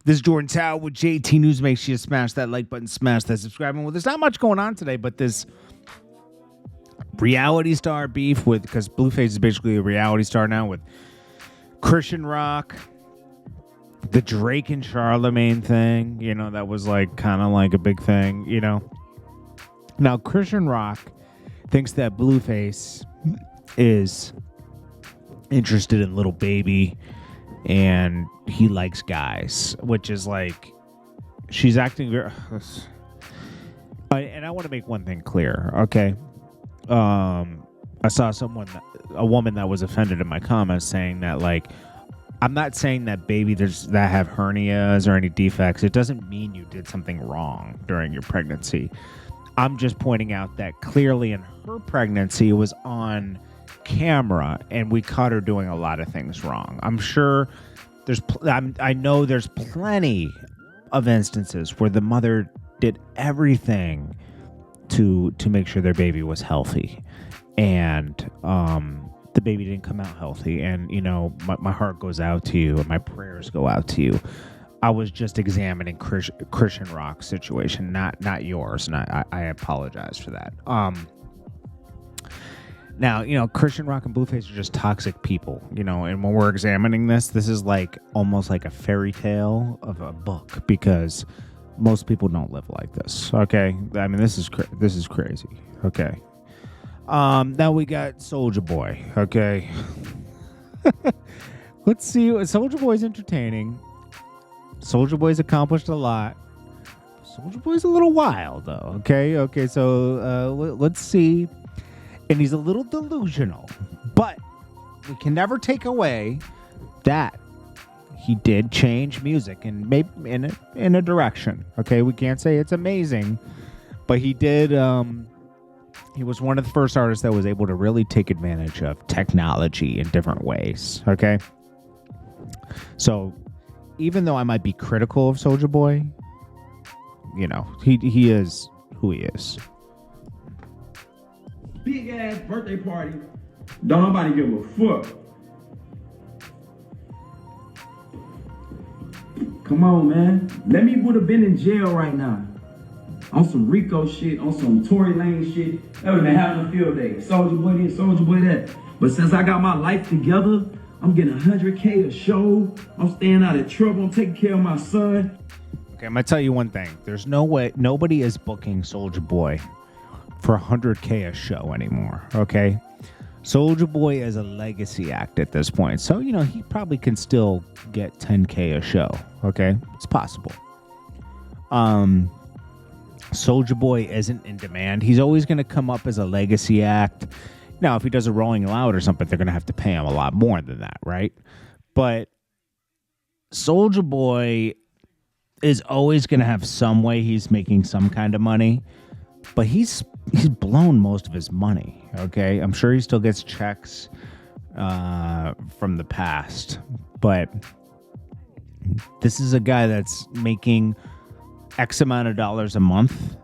This is Jordan Tower with JT News. Make sure you smash that like button, smash that subscribe button. Well, there's not much going on today, but this reality star beef with, because BLUEFACE is basically a reality star now with Christian Rock, the Drake and Charlemagne thing, you know, that was like kind of like a big thing, you know. Now, Christian Rock thinks that BLUEFACE is interested in Little Baby and he likes guys, which is like, she's acting very... And I want to make one thing clear, okay? I saw a woman that was offended in my comments saying that, like, I'm not saying that that have hernias or any defects. It doesn't mean you did something wrong during your pregnancy. I'm just pointing out that clearly in her pregnancy it was on camera and we caught her doing a lot of things wrong. I'm sure I know there's plenty of instances where the mother did everything to make sure their baby was healthy, and the baby didn't come out healthy. And you know, my heart goes out to you and my prayers go out to you. I was just examining Christian Rock's situation, not yours, and I apologize for that. Now, you know, Christian Rock and BLUEFACE are just toxic people, you know, and when we're examining this is like almost like a fairy tale of a book, because most people don't live like this, okay? I mean, this is crazy, okay? Now we got Soulja Boy, okay? Let's see. Soulja Boy's entertaining. Soulja Boy's accomplished a lot. Soulja Boy's a little wild, though, okay? Okay, so let's see. And he's a little delusional, but we can never take away that he did change music and maybe in a direction. Okay, we can't say it's amazing, but he did. He was one of the first artists that was able to really take advantage of technology in different ways. Okay, so even though I might be critical of Soulja Boy, you know, he is who he is. Big ass birthday party. Don't nobody give a fuck. Come on, man. Let me would have been in jail right now. On some Rico shit, on some Tory Lane shit. That would have been having a field day. Soulja Boy this, Soulja Boy that. But since I got my life together, I'm getting $100K a show. I'm staying out of trouble. I'm taking care of my son. Okay, I'm gonna tell you one thing. There's no way nobody is booking Soulja Boy for $100K a show anymore, okay? Soulja Boy is a legacy act at this point. So, you know, he probably can still get $10K a show, okay? It's possible. Soulja Boy isn't in demand. He's always going to come up as a legacy act. Now, if he does a Rolling Loud or something, they're going to have to pay him a lot more than that, right? But Soulja Boy is always going to have some way he's making some kind of money. But he's blown most of his money, okay? I'm sure he still gets checks from the past. But this is a guy that's making X amount of dollars a month.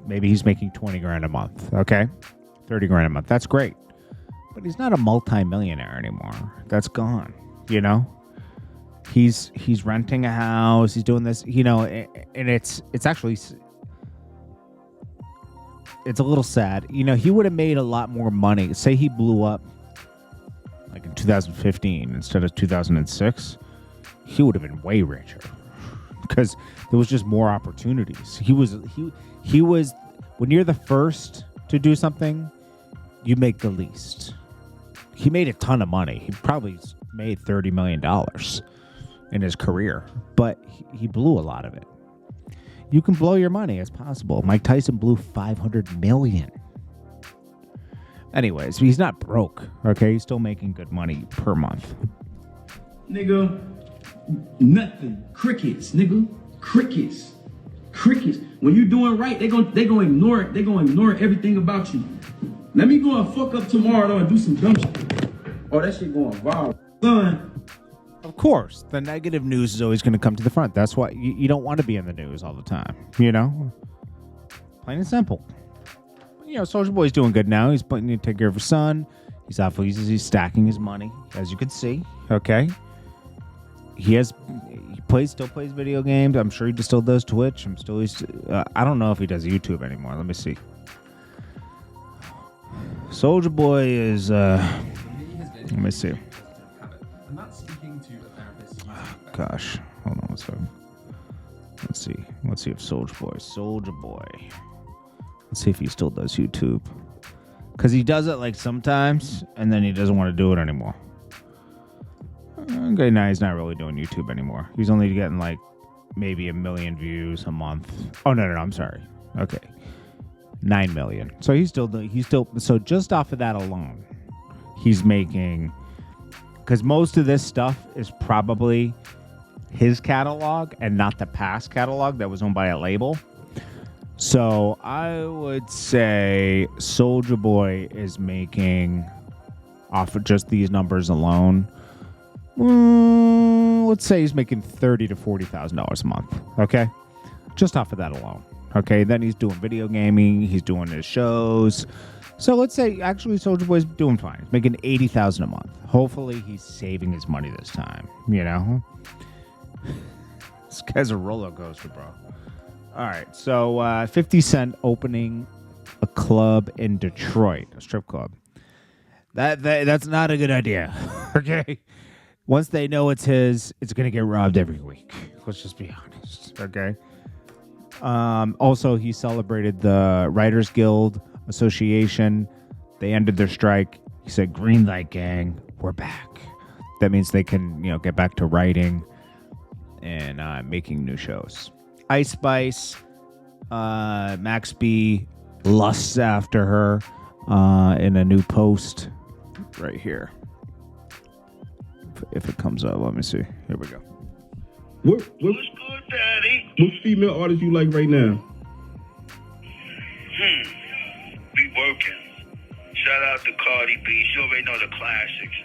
Maybe he's making 20 grand a month, okay? 30 grand a month. That's great. But he's not a multi-millionaire anymore. That's gone, you know? He's renting a house. He's doing this, you know, and it's actually... It's a little sad. You know, he would have made a lot more money. Say he blew up like in 2015 instead of 2006. He would have been way richer because there was just more opportunities. He was when you're the first to do something, you make the least. He made a ton of money. He probably made $30 million in his career, but he blew a lot of it. You can blow your money. It's possible. Mike Tyson blew $500 million. Anyways, he's not broke, okay? He's still making good money per month. Nigga, nothing. Crickets, nigga. Crickets. Crickets. When you doing right, they gonna ignore it. They gonna ignore everything about you. Let me go and fuck up tomorrow though and do some dumb shit. Oh, that shit going viral. Son. Of course, the negative news is always going to come to the front. That's why you don't want to be in the news all the time, you know? Plain and simple. You know, Soulja Boy's doing good now. He's putting to take care of his son. He's stacking his money, as you can see, okay? He still plays video games. I'm sure he still does Twitch. I don't know if he does YouTube anymore. Let me see. Soulja Boy is let me see. Gosh, hold on one second. Let's see if Soulja Boy. Let's see if he still does YouTube. Because he does it like sometimes, and then he doesn't want to do it anymore. Okay, now he's not really doing YouTube anymore. He's only getting like maybe 1 million views a month. Oh no, I'm sorry. Okay, 9 million. So so just off of that alone, he's making. Because most of this stuff is probably his catalog and not the past catalog that was owned by a label. So I would say Soulja Boy is making, off of just these numbers alone, let's say he's making $30,000 to $40,000 a month. Okay, just off of that alone. Okay, then he's doing video gaming, he's doing his shows. So let's say actually Soulja Boy's doing fine. He's making $80,000 a month. Hopefully he's saving his money this time. You know, this guy's a roller coaster, bro. All right, so 50 Cent opening a club in Detroit, a strip club. That's not a good idea. Okay, once they know it's his, it's gonna get robbed every week. Let's just be honest. Okay. Also, he celebrated the Writers Guild Association. They ended their strike. He said, "Green light, gang, we're back." That means they can, get back to writing and making new shows. Ice Spice, Max B lusts after her in a new post right here. If it comes up, let me see. Here we go. What's good, Daddy? What female artist you like right now? We working. Shout out to Cardi B. She already know the classics.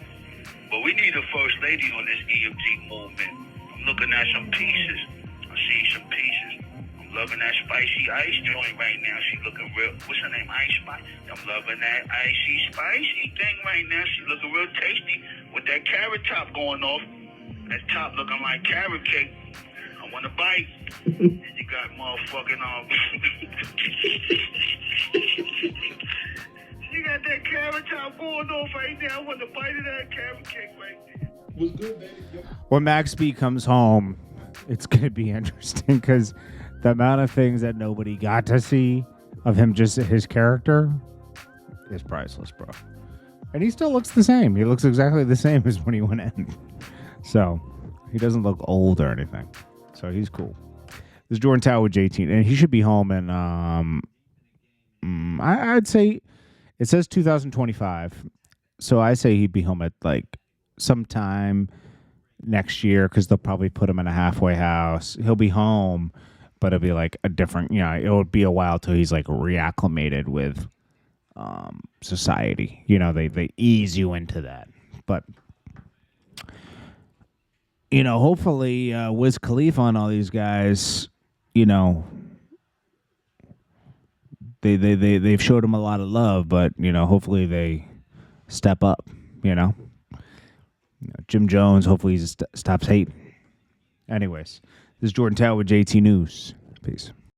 But we need a first lady on this EMG movement. I'm looking at some pieces. I see some pieces. I'm loving that spicy ice joint right now. She looking real. What's her name? Ice Spice. I'm loving that icy spicy thing right now. She looking real tasty with that carrot top going off. That top looking like carrot cake. I want to bite. And you got motherfucking you got that carrot top going off right there. I want to bite of that carrot cake right there. What's good, baby? When Max B comes home, it's going to be interesting because the amount of things that nobody got to see of him, just his character, is priceless, bro. And he still looks the same. He looks exactly the same as when he went in. So he doesn't look old or anything. So he's cool. This is JordanTower with JT, and he should be home in, I'd say, it says 2025. So I say he'd be home at like sometime next year because they'll probably put him in a halfway house. He'll be home, but it'll be like a different, it'll be a while till he's like reacclimated with society. They ease you into that. But hopefully Wiz Khalifa and all these guys, they've showed him a lot of love, but hopefully they step up. Jim Jones, hopefully he stops hating. Anyways, this is JordanTower with JT News. Peace.